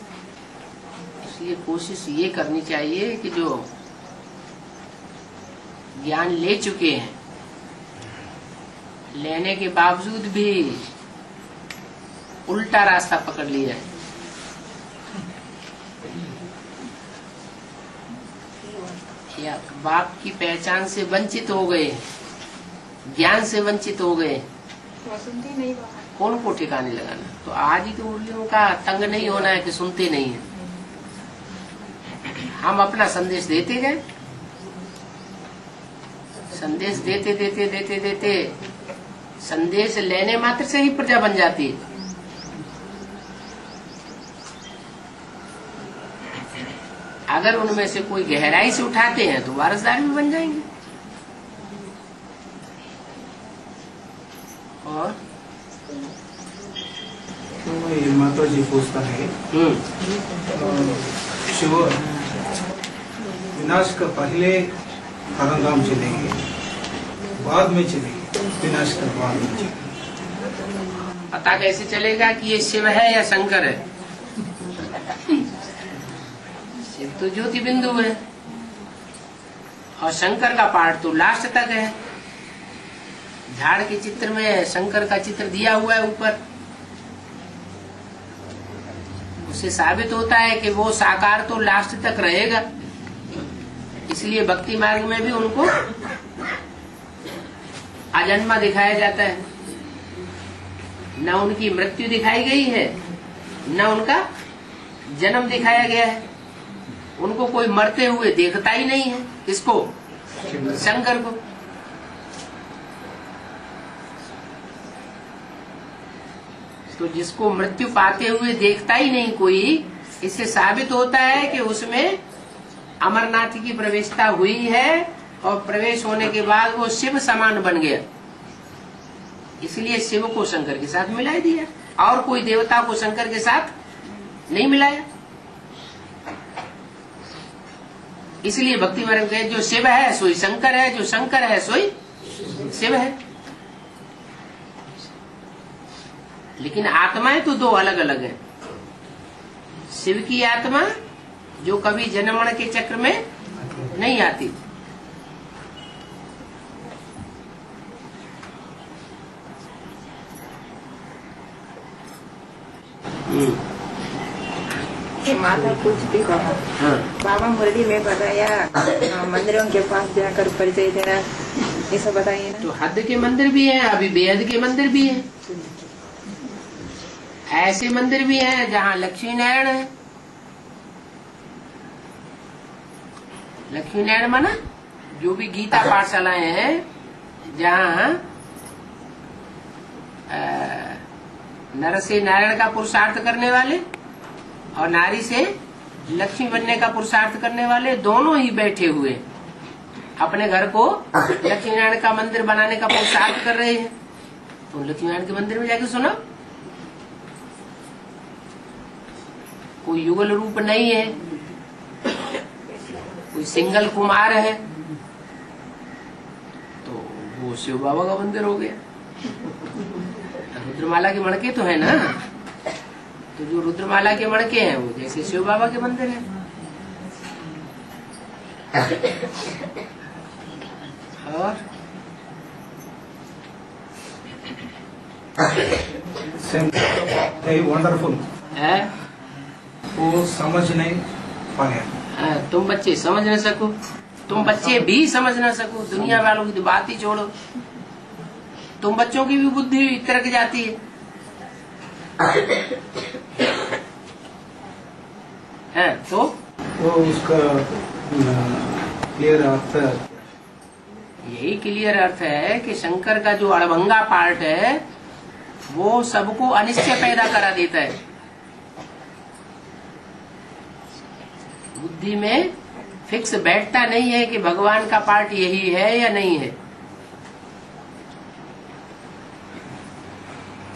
इसलिए कोशिश ये करनी चाहिए कि जो ज्ञान ले चुके हैं, लेने के बावजूद भी उल्टा रास्ता पकड़ लिया है, या बाप की पहचान से वंचित हो गए, ज्ञान से वंचित हो गए, कौन को ठिकाने लगाना। तो आज ही तो मुरलियों का तंग नहीं होना है कि सुनते नहीं है। हम अपना संदेश देते गए, संदेश देते देते देते देते संदेश लेने मात्र से ही प्रजा बन जाती है। अगर उनमें से कोई गहराई से उठाते हैं तो वारसदार भी बन जाएंगे। और तो ये माता जी पूछता है, शिव विनाश का पहले परमधाम चलेंगे, बाद में चलेंगे, विनाश का बाद में चलेंगे। पता कैसे चलेगा कि ये शिव है या शंकर है? शिव तो ज्योति बिंदु है और शंकर का पार्ट तो लास्ट तक है। झाड़ के चित्र में शंकर का चित्र दिया हुआ है ऊपर, उससे साबित होता है कि वो साकार तो लास्ट तक रहेगा। इसलिए भक्ति मार्ग में भी उनको अजन्मा दिखाया जाता है। न उनकी मृत्यु दिखाई गई है, न उनका जन्म दिखाया गया है। उनको कोई मरते हुए देखता ही नहीं है। किसको? शंकर को। तो जिसको मृत्यु पाते हुए देखता ही नहीं कोई, इससे साबित होता है कि उसमें अमरनाथ की प्रवेशता हुई है और प्रवेश होने के बाद वो शिव समान बन गया। इसलिए शिव को शंकर के साथ मिला दिया और कोई देवता को शंकर के साथ नहीं मिलाया। इसलिए भक्ति मार्ग में जो शिव है सोई शंकर है, जो शंकर है सोई शिव है। लेकिन आत्माएं तो दो अलग अलग है। शिव की आत्मा जो कभी जन्म मरण के चक्र में नहीं आती, माता कुछ भी कहा। हाँ। बाबा मुरली में बताया मंदिरों के पास जाकर परिचय देना, ये सब बताइए ना। तो हद के मंदिर भी हैं, अभी बेहद के मंदिर भी हैं। ऐसे मंदिर भी हैं जहाँ लक्ष्मी नारायण है। लक्ष्मी नारायण माना जो भी गीता पाठशालाएं हैं जहाँ नर से नारायण का पुरुषार्थ करने वाले और नारी से लक्ष्मी बनने का पुरुषार्थ करने वाले दोनों ही बैठे हुए अपने घर को लक्ष्मी नारायण का मंदिर बनाने का पुरुषार्थ कर रहे हैं। तो लक्ष्मी नारायण के मंदिर में जाके सुनो, कोई युगल रूप नहीं है, कोई सिंगल कुमार है, तो वो शिव बाबा का मंदिर हो गया। रुद्रमाला के मणके तो है ना, तो जो रुद्रमाला के मणके हैं वो जैसे शिव बाबा के मंदिर है। और वंडरफुल है वो समझ नहीं पाया। तुम बच्चे समझ न सको, तुम बच्चे भी समझ न सको, दुनिया वालों की तो बात ही छोड़ो। तुम बच्चों की भी बुद्धि तरक जाती है। तो वो उसका क्लियर अर्थ, यही क्लियर अर्थ है कि शंकर का जो अड़भंगा पार्ट है वो सबको अनिश्चय पैदा करा देता है। बुद्धि में फिक्स बैठता नहीं है कि भगवान का पार्ट यही है या नहीं है।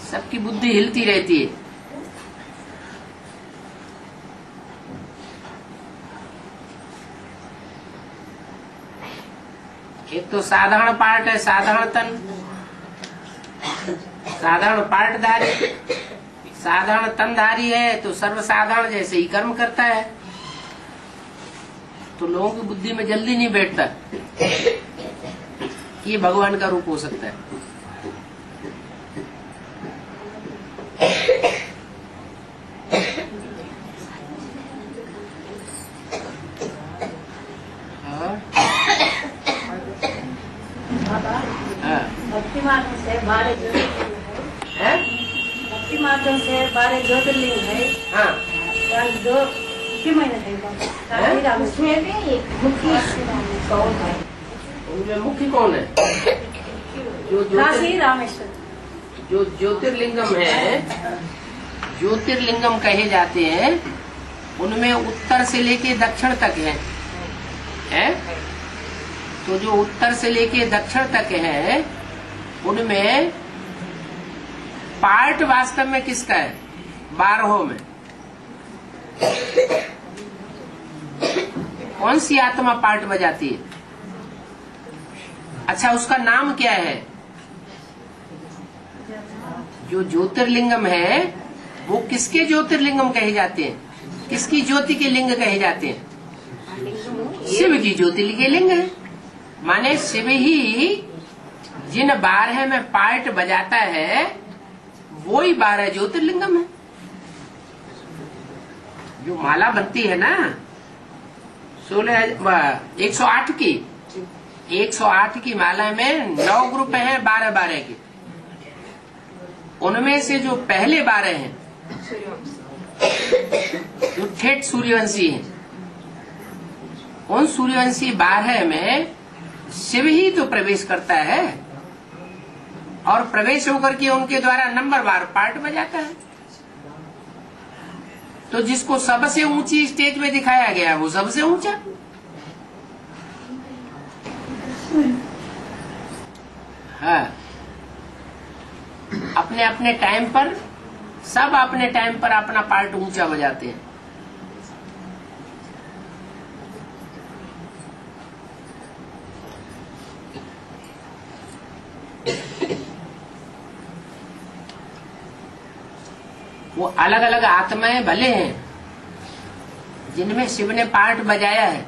सबकी बुद्धि हिलती रहती है। तो साधारण पार्ट है साधारण तन, साधारण पार्टधारी, साधारण तनधारी है तो सर्वसाधारण जैसे ही कर्म करता है। तो लोगों की बुद्धि में जल्दी नहीं बैठता ये भगवान का रूप हो सकता है। भक्ति मार्ग से 12 भक्ति मार्ग से 12 ज्योतिर्लिंग है। हाँ, दो महीने उसमें भी मुख्य कौन है? उनमें मुख्य कौन है? काशी रामेश्वर। जो ज्योतिर्लिंगम है, ज्योतिर्लिंगम कहे जाते हैं, उनमें उत्तर से लेके दक्षिण तक है? तो जो उत्तर से लेके दक्षिण तक है उनमें पार्ट वास्तव में किसका है? 12 में कौन सी आत्मा पार्ट बजाती है? अच्छा, उसका नाम क्या है? जो ज्योतिर्लिंगम है वो किसके ज्योतिर्लिंगम कहे जाते हैं? किसकी ज्योति के लिंग कहे जाते हैं? शिव की ज्योतिर्लिंग के लिंग है। माने शिव ही जिन 12 में पार्ट बजाता है वो ही 12 ज्योतिर्लिंगम है। जो माला बनती है ना 108 की, 108 की माला में 9 ग्रुप हैं 12-12 के। उनमें से जो पहले 12 हैं जो ठेठ सूर्यवंशी हैं, उन सूर्यवंशी 12 में शिव ही तो प्रवेश करता है और प्रवेश होकर के उनके द्वारा नंबर 12 पार्ट बजाता है। तो जिसको सबसे ऊंची स्टेज में दिखाया गया वो सबसे ऊंचा। हाँ, अपने अपने टाइम पर सब अपने टाइम पर अपना पार्ट ऊंचा बजाते हैं। वो अलग अलग आत्माएं भले हैं जिनमें शिव ने पार्ट बजाया है,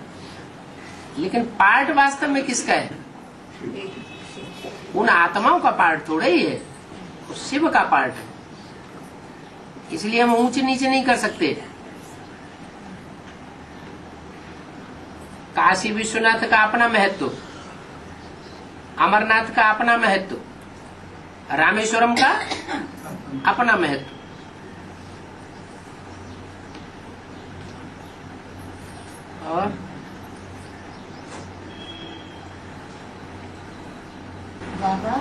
लेकिन पार्ट वास्तव में किसका है? उन आत्माओं का पार्ट थोड़ा ही है, वो शिव का पार्ट है। इसलिए हम ऊंचे नीचे नहीं कर सकते। काशी विश्वनाथ का अपना महत्व, अमरनाथ का अपना महत्व, रामेश्वरम का अपना महत्व। और बाबा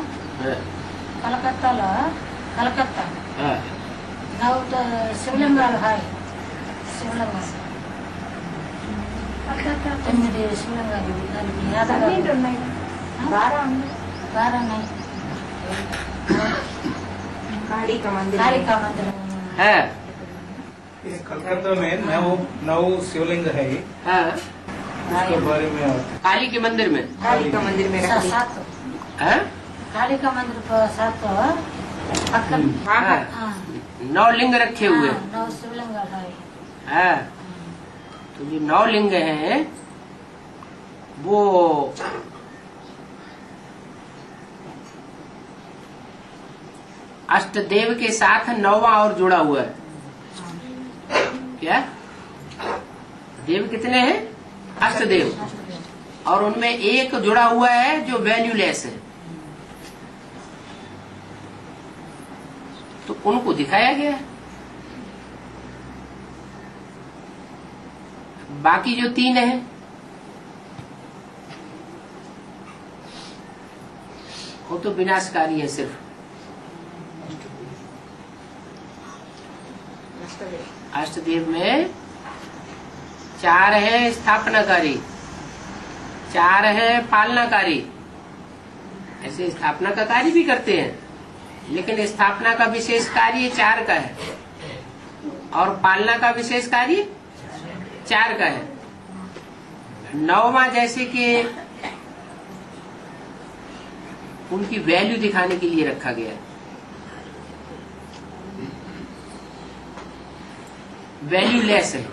కలకత్తాలో కలకత్తా నౌత శివలింగాలు హాయ్ శివలింగం 9 శివలింగాలు దానికి ఉన్నాయి 12 ఉన్నాయి काली का मंदिर है। ये कलकत्ता में 9 शिवलिंग है। हाँ, उसके बारे में काली के मंदिर में, काली का मंदिर में 7 है? काली का मंदिर पर 7 हाँ, 9 लिंग रखे हुए 9 शिवलिंग है। तो जो 9 लिंग हैं वो अष्टदेव के साथ 9वां और जुड़ा हुआ है। क्या देव कितने हैं? अष्टदेव, और उनमें एक जुड़ा हुआ है जो वैल्यूलेस है। तो उनको दिखाया गया है। बाकी जो 3 हैं वो तो विनाशकारी है। सिर्फ अष्टदेव में 4 है स्थापनाकारी, 4 है पालनाकारी। ऐसे स्थापना का कार्य भी करते हैं, लेकिन स्थापना का विशेष कार्य 4 का है और पालना का विशेष कार्य 4 का है। 9वां जैसे कि उनकी वैल्यू दिखाने के लिए रखा गया है। वैल्यू लेस है,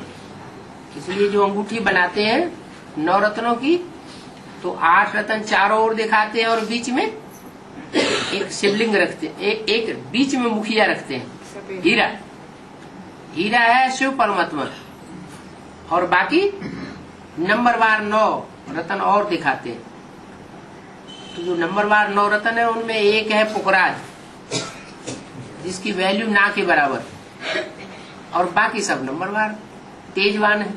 इसलिए जो अंगूठी बनाते हैं 9 रत्नों की, तो 8 रत्न चारों ओर दिखाते हैं और बीच में एक शिवलिंग रखते हैं, एक बीच में मुखिया रखते हैं। हीरा, हीरा है शिव परमात्मा, और बाकी नंबरवार 9 रत्न और दिखाते हैं। तो जो नंबरवार 9 रत्न है उनमें एक है पुखराज, जिसकी वैल्यू ना के बराबर, और बाकी सब नंबरवार तेजवान है।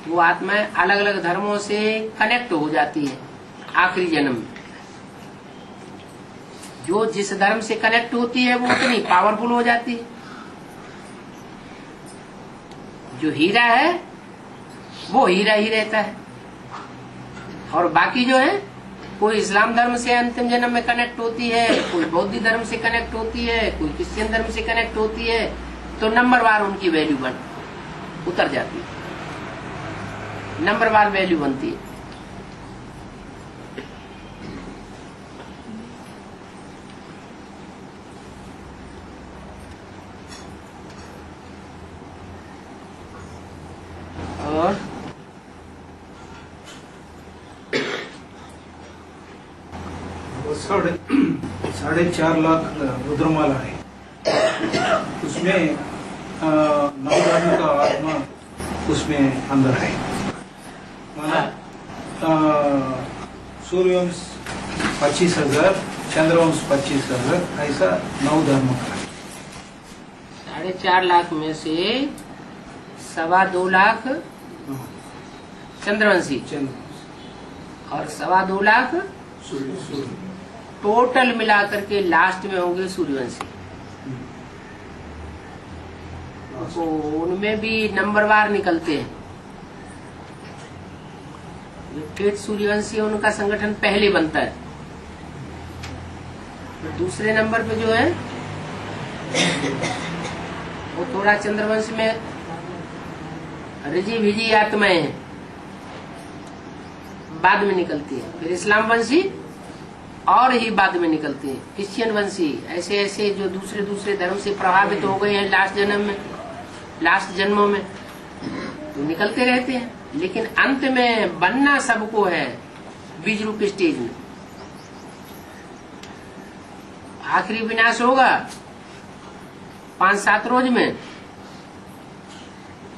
वो आत्माएं अलग अलग धर्मों से कनेक्ट हो जाती है आखिरी जन्म में। जो जिस धर्म से कनेक्ट होती है वो उतनी पावरफुल हो जाती है। जो हीरा है वो हीरा ही रहता है, और बाकी जो है कोई इस्लाम धर्म से अंतिम जन्म में कनेक्ट होती है, कोई बौद्ध धर्म से कनेक्ट होती है, कोई क्रिश्चियन धर्म से कनेक्ट होती है, तो नंबरवार उनकी वैल्यू उतर जाती है, नंबरवार वैल्यू बनती है। और वो 4.5 लाख रुद्रमाला है, उसमें 9 धाम का आत्मा उसमें अंदर है। माना सूर्यवंश 25,000, चंद्रवंश 25,000, ऐसा 9 धर्म का है। 4.5 लाख में से 2.25 लाख चंद्रवंशी और 2.25 लाख टोटल मिलाकर के लास्ट में होंगे सूर्यवंशी। तो उनमें भी नंबरवार निकलते हैं। जो ठेठ सूर्यवंशी है उनका संगठन पहले बनता है, तो दूसरे नंबर पे जो है वो थोड़ा चंद्रवंश में रिजी भिजी आत्माएं हैं, बाद में निकलती है। फिर इस्लाम वंशी और ही बाद में निकलती है, क्रिश्चियन वंशी, ऐसे ऐसे जो दूसरे दूसरे धर्म से प्रभावित हो गए हैं लास्ट जन्मों में, तो निकलते रहते हैं। लेकिन अंत में बनना सबको है बीज रूप स्टेज में। आखिरी विनाश होगा 5-7 रोज में।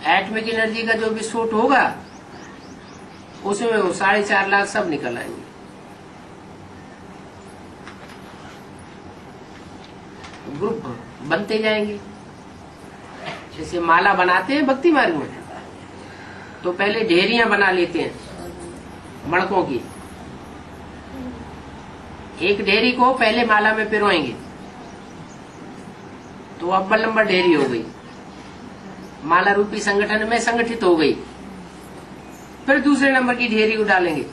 एटमिक एनर्जी का जो विस्फोट होगा उसमें वो 4.5 लाख सब निकल आएंगे। ग्रुप बनते जाएंगे। जैसे माला बनाते हैं भक्ति मार्ग में, तो पहले ढेरियां बना लेते हैं मणकों की। एक ढेरी को पहले माला में पिरोएंगे, तो अव्वल नंबर ढेरी हो गई, माला रूपी संगठन में संगठित हो गई। फिर दूसरे नंबर की ढेरी को डालेंगे,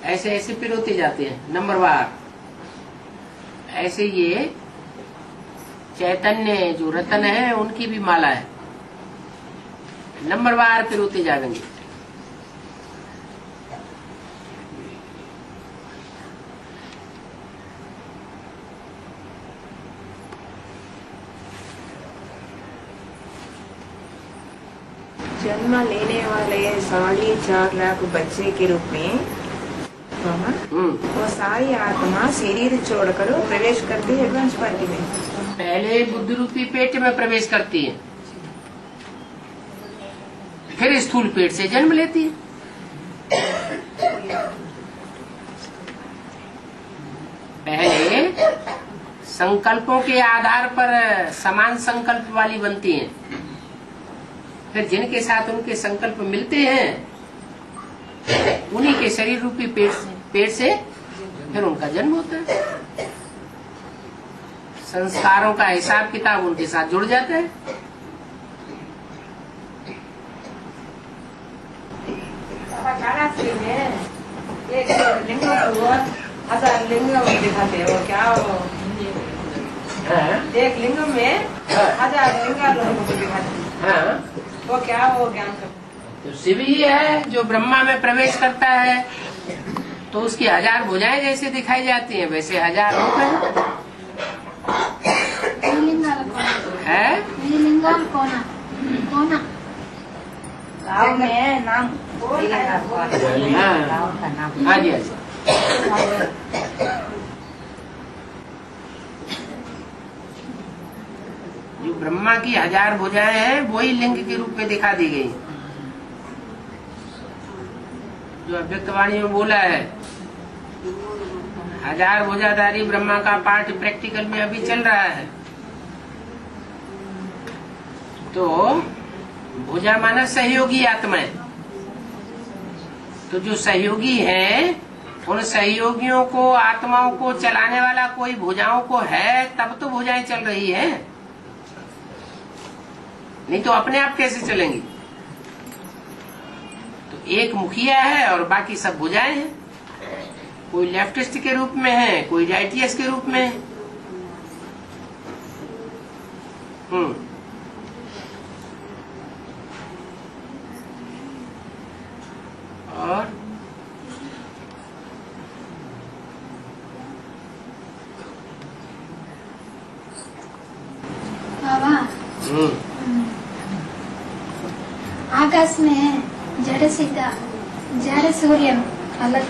ऐसे ऐसे पिरोते जाते हैं नंबरवार। ऐसे ये चैतन्य जो रतन है उनकी भी माला है, नंबरवार पिरोते जाएंगे। जन्म लेने वाले 4.5 लाख बच्चे के रूप में वो सारी आत्मा शरीर छोड़कर प्रवेश करती है एडवांस पार्टी में। पहले बुद्धि रूपी पेट में प्रवेश करती है, फिर स्थूल पेट से जन्म लेती है। पहले संकल्पों के आधार पर समान संकल्प वाली बनती हैं, फिर जिनके साथ उनके संकल्प मिलते हैं उन्हीं के शरीर रूपी पेट से फिर उनका जन्म होता है। संस्कारों का हिसाब किताब उनके साथ जुड़ जाता है। लिंग दिखाते हैं वो क्या एक लिंग में 1000 लिंग दिखाते हैं, वो क्या वो ज्ञान का तो शिव ही है जो ब्रह्मा में प्रवेश करता है, तो उसकी 1000 भुजाएं जैसे दिखाई जाती हैं वैसे 1000 रूप है। गाँव में नाम गाँव का नाम। हाँ जी, हाँ जी। जो ब्रह्मा की 1000 भुजाएं हैं वही लिंग के रूप में दिखा दी गई। जो अव्यक्तवाणी में बोला है 1000 भुजाधारी ब्रह्मा का पाठ प्रैक्टिकल में अभी चल रहा है। तो भुजा माना सहयोगी आत्माएं। तो जो सहयोगी हैं उन सहयोगियों को आत्माओं को चलाने वाला कोई भुजाओं को है तब तो भुजाएं चल रही है, नहीं तो अपने आप कैसे चलेंगी। तो एक मुखिया है और बाकी सब भुजाएं हैं। कोई लेफ्टिस्ट के रूप में है, कोई राइटियस के रूप में है। और बाबा आकाश में जड़ सीता जड़ सूर्य अलग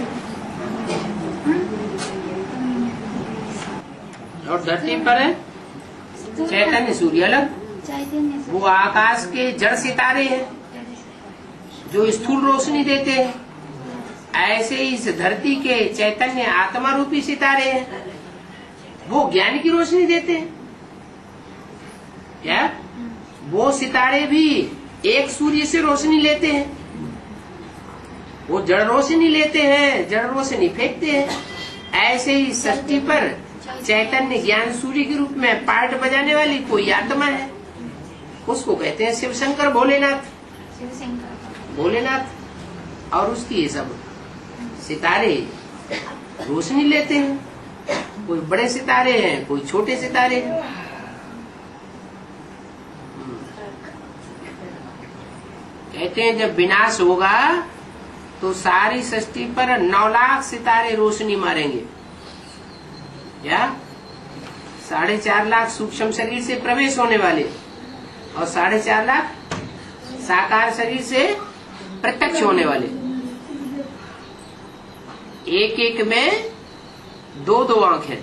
और धरती पर है चैतन्य सूर्य अलग। चैतन्य वो आकाश के जड़ सितारे हैं जो स्थूल रोशनी देते हैं। ऐसे ही इस धरती के चैतन्य आत्मा रूपी सितारे हैं, वो ज्ञान की रोशनी देते हैं। क्या वो सितारे भी एक सूर्य से रोशनी लेते हैं? वो जड़ रोशनी लेते हैं, जड़ रोशनी फेंकते हैं। ऐसे ही सृष्टि पर चैतन्य ज्ञान सूर्य के रूप में पार्ट बजाने वाली कोई आत्मा है, उसको कहते हैं शिव शंकर भोलेनाथ। और उसकी ये सब सितारे रोशनी लेते हैं। कोई बड़े सितारे हैं, कोई छोटे सितारे हैं। कहते हैं जब विनाश होगा तो सारी सृष्टि पर 9 लाख सितारे रोशनी मारेंगे। क्या 4.5 लाख सूक्ष्म शरीर से प्रवेश होने वाले और 4.5 लाख साकार शरीर से प्रत्यक्ष होने वाले। एक एक में 2-2 आंखें।